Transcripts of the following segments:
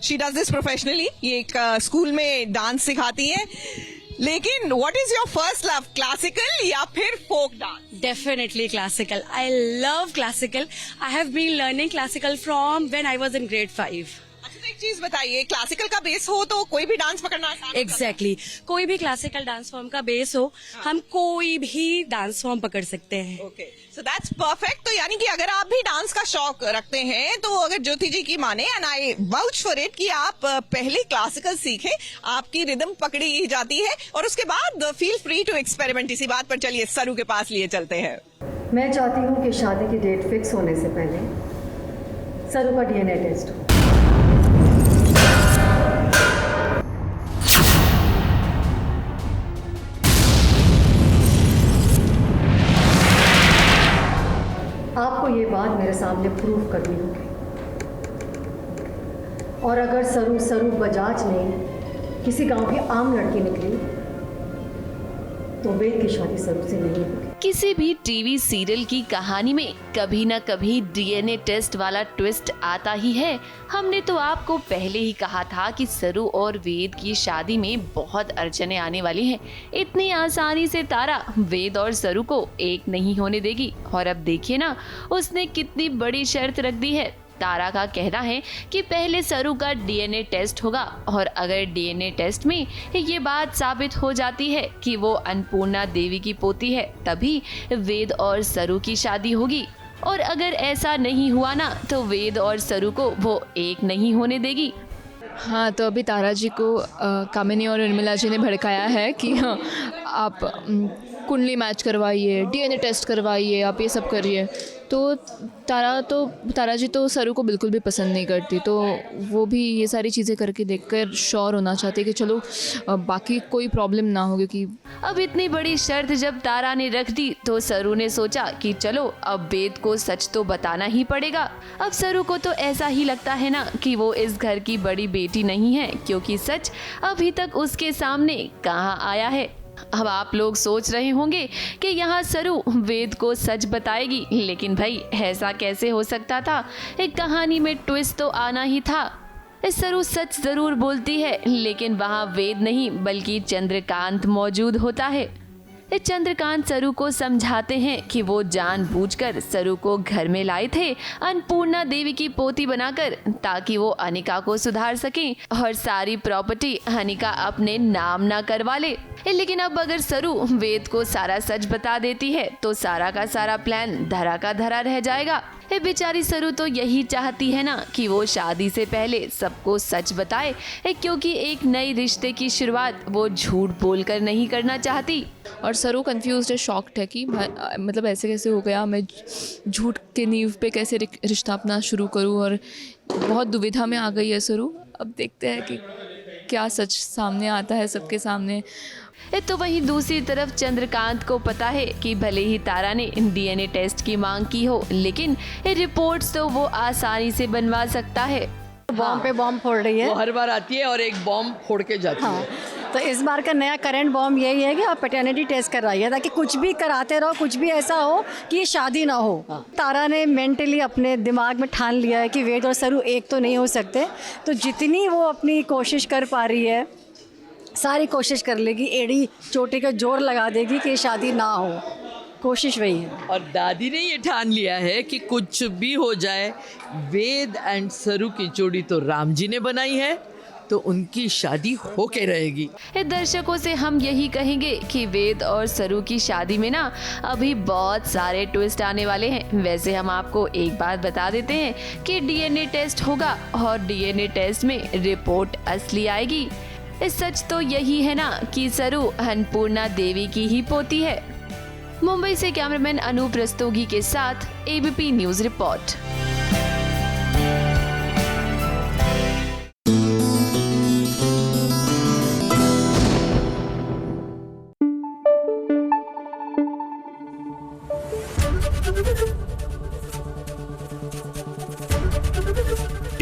She does this professionally, ये एक school में डांस सिखाती है। लेकिन what is your first love, classical या फिर folk dance? Definitely classical. I love classical. I have been learning classical from when I was in grade 5. अच्छा, तो एक चीज बताइए, क्लासिकल का बेस हो तो कोई भी डांस पकड़ना आसान होता है? Exactly. कोई भी क्लासिकल डांस फॉर्म का बेस हो, हम कोई भी डांस फॉर्म पकड़ सकते हैं। Okay, so that's perfect. तो यानी कि अगर आप भी डांस का शौक रखते हैं तो अगर ज्योति जी की माने, and I vouch for it, कि आप पहले क्लासिकल सीखें, आपकी रिदम पकड़ी जाती है और उसके बाद फील फ्री टू एक्सपेरिमेंट। इसी बात पर चलिए सरू के पास लिए चलते हैं। मैं चाहती हूँ कि शादी की डेट फिक्स होने से पहले सरू का डीएनए टेस्ट हो। आपको ये बात मेरे सामने प्रूव करनी होगी, और अगर सरू बजाज नहीं किसी गांव की आम लड़की निकली तो वेद की शादी सरू से नहीं होगी। किसी भी टीवी सीरियल की कहानी में कभी न कभी डीएनए टेस्ट वाला ट्विस्ट आता ही है। हमने तो आपको पहले ही कहा था कि सरू और वेद की शादी में बहुत अड़चने आने वाली हैं। इतनी आसानी से तारा वेद और सरू को एक नहीं होने देगी। और अब देखिए ना, उसने कितनी बड़ी शर्त रख दी है। तारा का कहना है कि पहले सरू का डीएनए टेस्ट होगा, और अगर डीएनए टेस्ट में ये बात साबित हो जाती है कि वो अन्नपूर्णा देवी की पोती है, तभी वेद और सरू की शादी होगी। और अगर ऐसा नहीं हुआ ना, तो वेद और सरू को वो एक नहीं होने देगी। हाँ, तो अभी तारा जी को कामिनी और उर्मिला जी ने भड़काया है कि हाँ, आप कुंडली मैच करवाइए, डीएनए टेस्ट करवाइए, आप ये सब करिए। तो तारा जी तो सरू को बिल्कुल भी पसंद नहीं करती, तो वो भी ये सारी चीज़ें करके देखकर श्योर होना चाहते कि चलो बाकी कोई प्रॉब्लम ना हो। क्योंकि अब इतनी बड़ी शर्त जब तारा ने रख दी तो सरू ने सोचा कि चलो अब वेद को सच तो बताना ही पड़ेगा। अब सरू को तो ऐसा ही लगता है ना कि वो इस घर की बड़ी बेटी नहीं है, क्योंकि सच अभी तक उसके सामने कहाँ आया है। अब आप लोग सोच रहे होंगे कि यहाँ सरू वेद को सच बताएगी, लेकिन भाई ऐसा कैसे हो सकता था? एक कहानी में ट्विस्ट तो आना ही था। सरू सच जरूर बोलती है, लेकिन वहाँ वेद नहीं बल्कि चंद्रकांत मौजूद होता है। चंद्रकांत सरू को समझाते हैं कि वो जानबूझकर सरू को घर में लाए थे अन्नपूर्णा देवी की पोती बनाकर, ताकि वो अनिका को सुधार सकें और सारी प्रॉपर्टी अनिका अपने नाम ना करवा ले। लेकिन अब अगर सरू वेद को सारा सच बता देती है तो सारा का सारा प्लान धरा का धरा रह जाएगा। बेचारी सरू तो यही चाहती है ना कि वो शादी से पहले सबको सच बताए, क्योंकि एक नई रिश्ते की शुरुआत वो झूठ बोलकर नहीं करना चाहती। और सरू कंफ्यूज्ड है, शॉक्ड है कि मतलब ऐसे कैसे हो गया, मैं झूठ के नींव पे कैसे रिश्ता अपना शुरू करूं, और बहुत दुविधा में आ गई है सरू। अब देखते हैं कि क्या सच सामने आता है सबके सामने। तो वहीं दूसरी तरफ चंद्रकांत को पता है कि भले ही तारा ने डीएनए टेस्ट की मांग की हो, लेकिन रिपोर्ट्स तो वो आसानी से बनवा सकता है। बॉम्ब पे बॉम्ब फोड़ रही है, वो हर बार आती है और एक बॉम्ब फोड़ के जाती है। तो इस बार का नया करंट बॉम्ब यही है कि आप पैटर्निटी टेस्ट करवाइए, ताकि कुछ भी कराते रहो, कुछ भी ऐसा हो कि ये शादी ना हो। तारा ने मेंटली अपने दिमाग में ठान लिया है कि वेद और सरू एक तो नहीं हो सकते, तो जितनी वो अपनी कोशिश कर पा रही है सारी कोशिश कर लेगी, एड़ी चोटी का जोर लगा देगी कि शादी ना हो। कोशिश वही है। और दादी ने ये ठान लिया है कि कुछ भी हो जाए, वेद एंड सरू की जोड़ी तो राम जी ने बनाई है, तो उनकी शादी होके रहेगी। दर्शकों से हम यही कहेंगे कि वेद और सरू की शादी में ना अभी बहुत सारे ट्विस्ट आने वाले हैं। वैसे हम आपको एक बात बता देते हैं कि डीएनए टेस्ट होगा और डीएनए टेस्ट में रिपोर्ट असली आएगी। सच तो यही है ना कि सरू अन्नपूर्णा देवी की ही पोती है। मुंबई से कैमरामैन अनूप रस्तोगी के साथ ABP news report.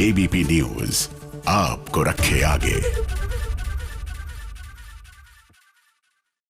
ABP news आपको रखे आगे।